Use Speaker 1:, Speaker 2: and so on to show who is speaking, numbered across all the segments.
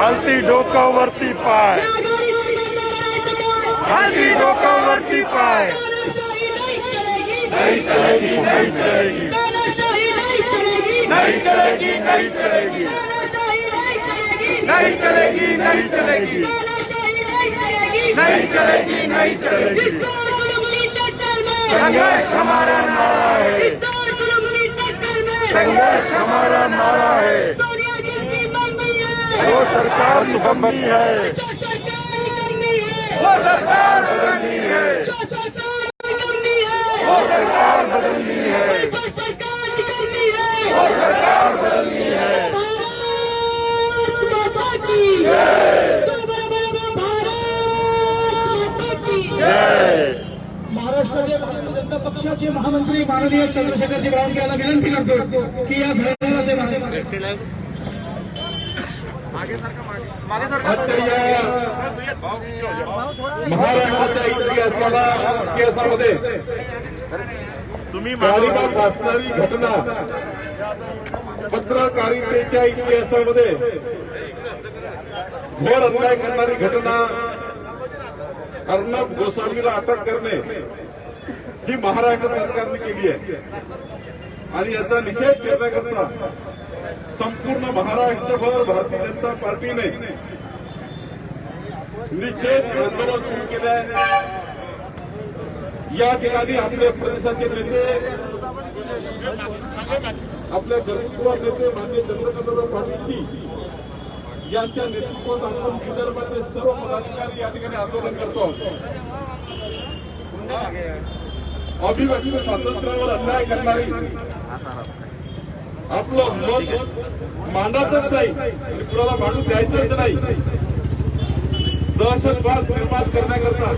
Speaker 1: खालती डोकं वरती पाय, खालती डोकं वरती पाय, नहीं चलेगी, नहीं चलेगी, नहीं चलेगी, नहीं चलेगी, नहीं चलेगी, नहीं चलेगी, नहीं चलेगी, नहीं चलेगी। संघर्ष हमारा नारा है, संघर्ष हमारा नारा है। वो सरकार बदलनी है, वो सरकार बदलनी है, वो सरकार बदलनी है, वो सरकार बदलनी है।
Speaker 2: महाराष्ट्राचे भारतीय जनता पक्षाचे महामंत्री माननीय चंद्रशेखरजी बावनकुळे यांना विनंती करतो की या धरणाला ते
Speaker 3: महाराष्ट्राच्या इतिहासामध्ये गालिबात भासणारी घटना, पत्रकारितेच्या इतिहासामध्ये घोर अन्याय करणारी घटना, अर्णब गोस्वामीला अटक करणे ही महाराष्ट्र सरकारने केली आहे आणि याचा निषेध करण्याकरता संपूर्ण महाराष्ट्रभर भारतीय जनता पार्टीने निषेध आंदोलन सुरू केले आहे। या ठिकाणी आपले प्रदेशाचे नेते, आपल्या घरकुल नेते माननीय चंद्रकांतदादा पाटीलजी यांच्या नेतृत्वात आपण विदर्भाचे सर्व पदाधिकारी या ठिकाणी आंदोलन करतो। अभिव्यक्ती स्वातंत्र्यावर अन्याय करणारी, आपलं मत मांडतच नाही आणि कुणाला मांडून द्यायचंच नाही, दहशतवाद निर्माण करण्याकरता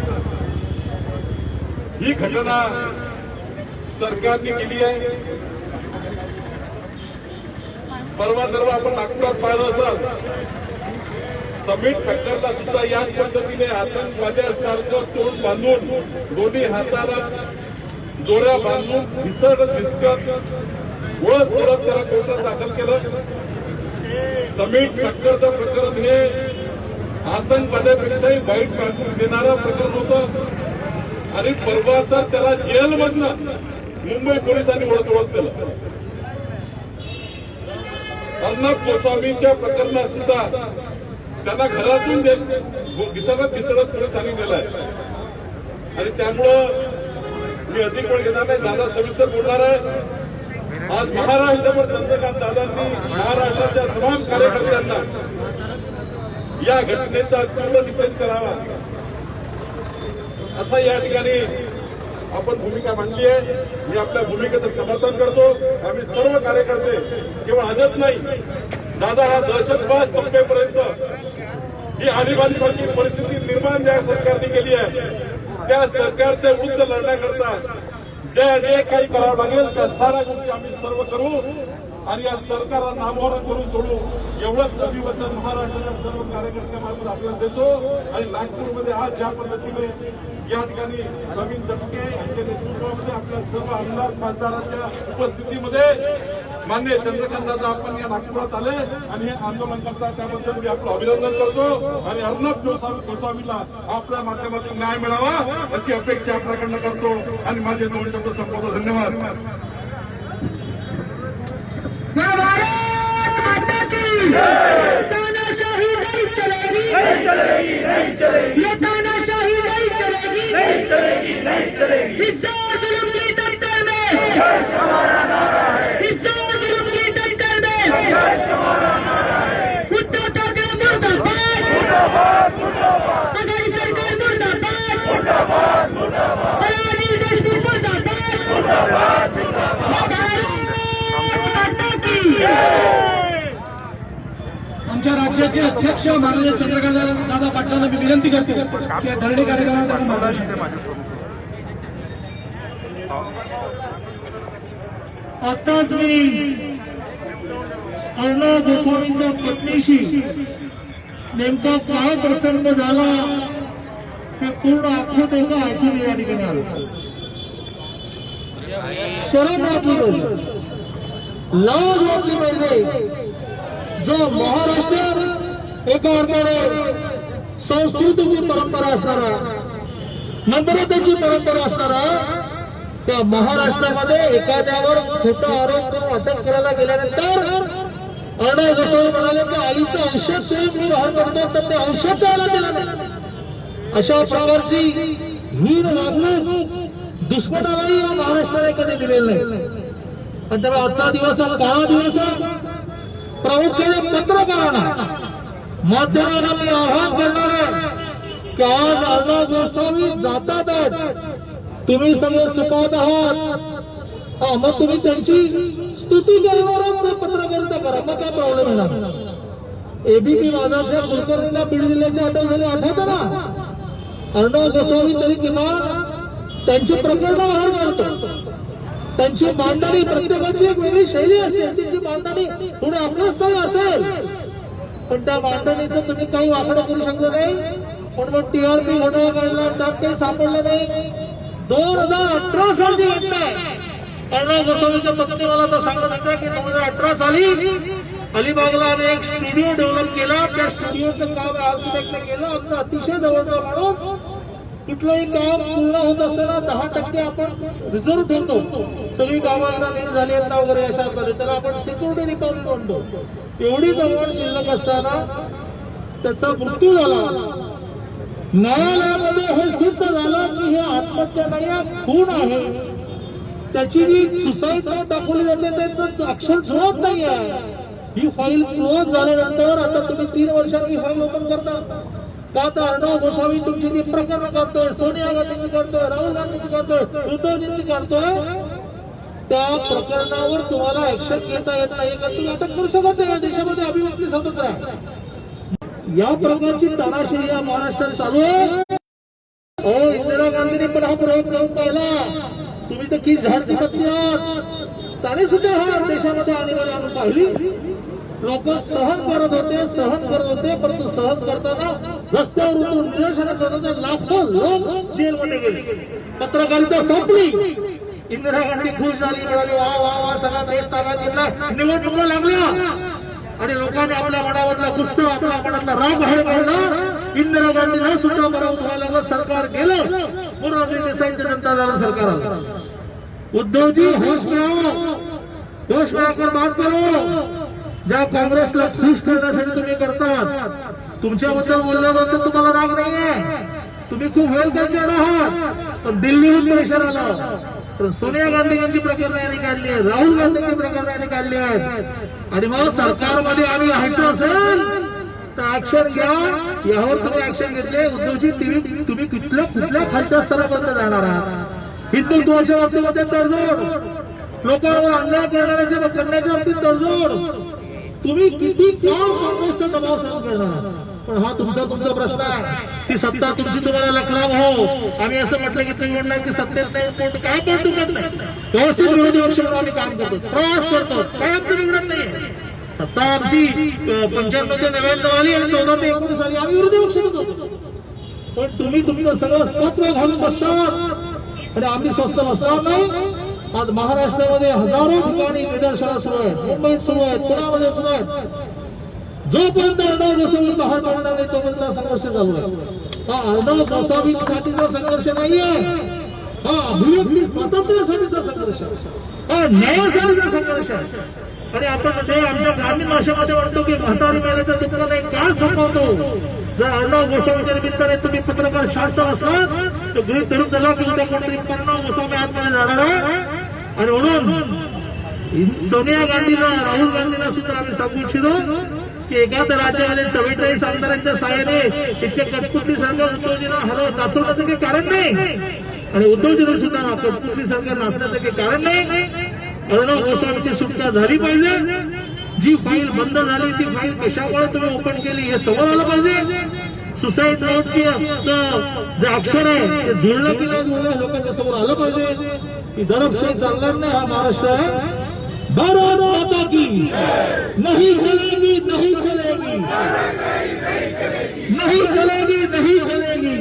Speaker 3: ही घटना सरकारने केली आहे। परवा आपण नागपुरात पाहिलं असेल, समिट फॅक्टरला सुद्धा याच पद्धतीने आतंकवाद्यासारखं तोंड बांधून, दोन्ही हाताला दोऱ्या बांधून दिसत ओळख त्याला कोर्टात दाखल केलं। समिट फॅक्टरचं प्रकरण हे आतंकवाद्यापेक्षाही वाईट वाटून देणारं प्रकरण होतं आणि परवा तर त्याला जेलमधनं मुंबई पोलिसांनी ओळख केलं। अर्णब गोस्वामीच्या प्रकरणात सुद्धा त्यांना घरातून दिसडत पोलिसांनी नेलाय आणि त्यामुळं मी अधिक वेळ घेणार नाही, दादा सविस्तर बोलणार आहे। आज महाराष्ट्रभर चंद्रकांत दादांनी महाराष्ट्राच्या तमाम कार्यकर्त्यांना या घटनेचा तीव्र निषेध करावा असा या ठिकाणी आपण भूमिका मांडली आहे। मी आपल्या भूमिकेचं समर्थन करतो। आम्ही सर्व कार्यकर्ते केवळ आजच नाही, दादा हा दहशतवाद संपेपर्यंत ही आणीबाणीसारखी परिस्थिती निर्माण ज्या सरकारने केली आहे त्या सरकारच्या विरुद्ध लढण्याकरता जे काही करावं लागेल त्या साऱ्या गोष्टी आम्ही सर्व करू आणि या सरकारला नामोहरम करून सोडू एवढंच अभिवचन महाराष्ट्राच्या सर्व कार्यकर्त्यांमार्फत आपल्याला देतो। आणि नागपूरमध्ये आज ज्या पद्धतीने या ठिकाणी नवीन दटके यांच्या नेतृत्वामध्ये आपल्या सर्व आमदार खासदारांच्या उपस्थितीमध्ये माननीय चंद्रकांत दादा आपण या नागपुरात आले आणि हे आंदोलन करतात, त्याबद्दल मी आपलं अभिनंदन करतो आणि अर्णब गोस्वामीला आपल्या माध्यमातून न्याय मिळावा अशी अपेक्षा आपल्याकडनं करतो आणि माझे दोन शब्द संपवतो। धन्यवाद।
Speaker 2: तानाशाही नहीं चलेगी, नहीं चलेगी, नहीं चलेगी, ये तानाशाही नहीं चलेगी, नहीं चलेगी, नहीं चलेगी। इस जुल्म की टक्कर में संघर्ष हमारा नारा है, इस जुल्म की टक्कर में संघर्ष हमारा नारा है। उद्धव ठाकरे मुर्दाबाद, मुर्दाबाद, मुर्दाबाद, आघाडी सरकार मुर्दाबाद, मुर्दाबाद, मुर्दाबाद, अनिल देशमुख मुर्दाबाद, मुर्दाबाद, मुर्दाबाद। आमच्या राज्याचे अध्यक्ष माननीय चंद्रकांत दादा पाटलांना मी विनंती करतो की या धरणे कार्यक्रमात आपण मार्गदर्शन करा। आताच मी अर्णब गोस्वामींच्या पत्नीशी नेमका काय प्रसंग झाला ते पूर्ण आखत होतं ऐकून या ठिकाणी आलो।
Speaker 4: शरद वाटली पाहिजे, लाज वाटली पाहिजे। जो महाराष्ट्र एका अर्थाने संस्कृतीची परंपरा असणारा, नम्रतेची परंपरा असणारा, त्या महाराष्ट्रामध्ये एखाद्यावर खोटा आरोप करून अटक करायला गेल्यानंतर अर्णव गोसावी म्हणाले की आईचं औषध मी ग्रहण करतो, तर ते औषध द्यायला दिलं नाही. अशा प्रकारची हीन वागणूक दुश्मनालाही या महाराष्ट्राने कधी दिलेली नाही. आणि त्यामुळे आजचा दिवस हा काळा दिवस आहे. प्रामुख्याने पत्रकारांना, माध्यमांना मी आवाहन करणार आहे की आज अर्णव गोसावी जातात आहेत, तुम्ही सगळे सुखात आहात, मग तुम्ही त्यांची स्तुती करणारच पत्रकारिता करा, मग काय प्रॉब्लेम येणार. एबीपी माझाच्या कुलकर्णींना बीड जिल्ह्याची अटक झाली, आठवतं ना. अर्णव गोसावी तरी किमान त्यांची प्रकरणं बाहेर काढतो, त्यांची मांडणी, प्रत्येकाची एक वेगळी शैली असेल, त्यांची मांडणी थोडी आक्रस्तावी असेल, पण त्या मांडणीचं तुम्ही काही वाकडं करू शकलं नाही. पण मग टीआरपी घोटाळा काढला, त्यात काही सापडलं नाही. 2018 सालची घटना आहे. अर्णव गोसावीच्या पत्नी मला तर सांगत होत्या की 2018 साली अलिबागला आम्ही एक स्टुडिओ डेव्हलप केला. त्या स्टुडिओचं काम आर्किटेक्टने केलं. आमचा अतिशय जवळचा माणूस. तिथलंही काम पूर्ण होत असताना 10% आपण रिझर्व्ह ठेवतो. सगळी कामं एकदा नीट झाली आहेत ना वगैरे अशा प्रकारे त्याला आपण सिक्युरिटी डिपॉझिट म्हणतो. एवढी जवळ शिल्लक असताना त्याचा मृत्यू झाला. न्यायालयामध्ये हे सिद्ध झालं की हे आत्महत्या नाही, खून आहे. त्याची जी सुसाईड नोट दाखवली जाते त्याचं अक्षर जुळत नाही आहे. ही फाईल क्लोज झाल्यानंतर आता तुम्ही 3 वर्षांनी ही फाईल ओपन करता का? तर अर्णव गोसावी तुमची ती प्रकरण करतोय, सोनिया गांधींची करतोय, राहुल गांधींची करतोय, उद्धवजींची करतोय. त्या प्रकरणावर तुम्हाला ऍक्शन घेता येत नाही का? तुम्ही अटक करू शकत नाही. या देशामध्ये अभिव्यक्ती स्वतंत्र आहे. या प्रकारची तानाशाही या महाराष्ट्रात चालू आहे. इंदिरा गांधींनी पण हा प्रयोग करून पाहिला. तुम्ही तर की झाडची पत्नी आहात, त्याने सुद्धा हा देशामध्ये आणीबाणी आणून पाहिली. लोक सहन करत होते, परंतु सहन करताना रस्त्यावर उतरून निदर्शनं करत होते. लाखो लोक जेलमध्ये गेले. पत्रकारिता संपली. इंदिरा गांधी खुश झाली, म्हणाली वा वा वा, सगळा देश ताब्यात घेतला. निवडणुका लागल्या आणि लोकांनी आपल्या मनामधला गुस्सा, आपल्या मनातला राग बाहेर काढला. इंदिरा गांधीला सुद्धा पराभूत व्हायला लागलं. सरकार गेलं. मोरारजी देसाईंचं जनता दल सरकार आलं. उद्धवजी होश में आओ, होश में आकर बात करो. ज्या काँग्रेसला खुश करण्यासाठी तुम्ही करतात, तुमच्याबद्दल बोलल्याबद्दल तुम्हाला राग नाहीये, तुम्ही खूप वेल कल्चर आहात. पण दिल्लीहून प्रेशर आलं. पण सोनिया गांधींची प्रकरणं यांनी काढली आहेत, राहुल गांधींची प्रकरणं यांनी काढली आहेत. आणि मग सरकारमध्ये आम्ही राहायचं असेल तर ऍक्शन घ्या. यावर तुम्ही ऍक्शन घेतले. उद्धवजी तुम्ही कुठल्या खालच्या स्तरापर्यंत जाणार आहात? हिंदुत्वाच्या बाबतीमध्ये तडजोड, लोकांवर अन्याय करण्याच्या बाबतीत तडजोड. तुम्ही किती काळ काँग्रेसचा दबाव सहन करणार? पण हा तुमचा प्रश्न आहे. ती सत्ता तुमची तुम्हाला लखलाव हो. आम्ही असं म्हटलं की तुम्ही म्हणणार की सत्तेत नाही पोट काय पोट दुखत नाही. व्यवस्थित विरोधी पक्ष म्हणून आम्ही काम करतो, प्रवास करतो, काय आमचं निवडत नाही. सत्ता आमची 95 ते 99 आली आणि 14 ते 19 आली. आम्ही विरोधी पक्ष होतो. पण तुम्ही तुमचं सगळं स्वत्व घालून बसतात आणि आम्ही स्वस्त बसणार नाही. आज महाराष्ट्रामध्ये हजारो ठिकाणी निदर्शनं सुरू आहेत, मुंबईत सुरू आहेत, पुण्यामध्ये सुरू आहेत. जोपर्यंत अर्णव गोसावी बाहेर पडणार नाही तोपर्यंत संघर्ष चालू आहे. हा अर्णव गोसावीसाठीचा संघर्ष नाहीये, हा अभिव्यक्ती स्वातंत्र्यासाठीचा संघर्ष, हा न्यायासाठीचा संघर्ष आहे. आणि आपण म्हणजे आमच्या ग्रामीण भाषेमध्ये म्हणतो की म्हातारी मेल्याचं दुःख नाही का संपवतो. जर अर्णव गोसावीच्या निमित्ताने तुम्ही पत्रकार शांत असलात तर गृहीत धरून चला की उद्या कोणतरी अर्णव गोसावी आतमध्ये जाणार आहे. आणि म्हणून सोनिया गांधीला, राहुल गांधीला सुद्धा आम्ही सांगू इच्छितो की एखाद्या राज्यामध्ये 44 आमदारांच्या साहाय्याने इतके कटपुतली सरकार उद्धवजींना हलवून नाचवण्याचं काही कारण नाही. आणि उद्धवजींना सुद्धा कटपुतली सरकार नाचण्याचं काही कारण नाही. अर्णव गोसावीची सुटका झाली पाहिजे. जी फाईल बंद झाली ती फाईल कशामुळे तुम्ही ओपन केली हे समोर आलं पाहिजे. सुसाईड नोटची जे अक्षर आहे ते जुळलं की नाही जुळलं लोकांच्या समोर आलं पाहिजे. ही दडपशाही चालणार नाही. हा महाराष्ट्र आहे. भारत माता की नहीं चलेगी, नहीं चलेगी, नहीं चलेगी, नहीं चलेगी.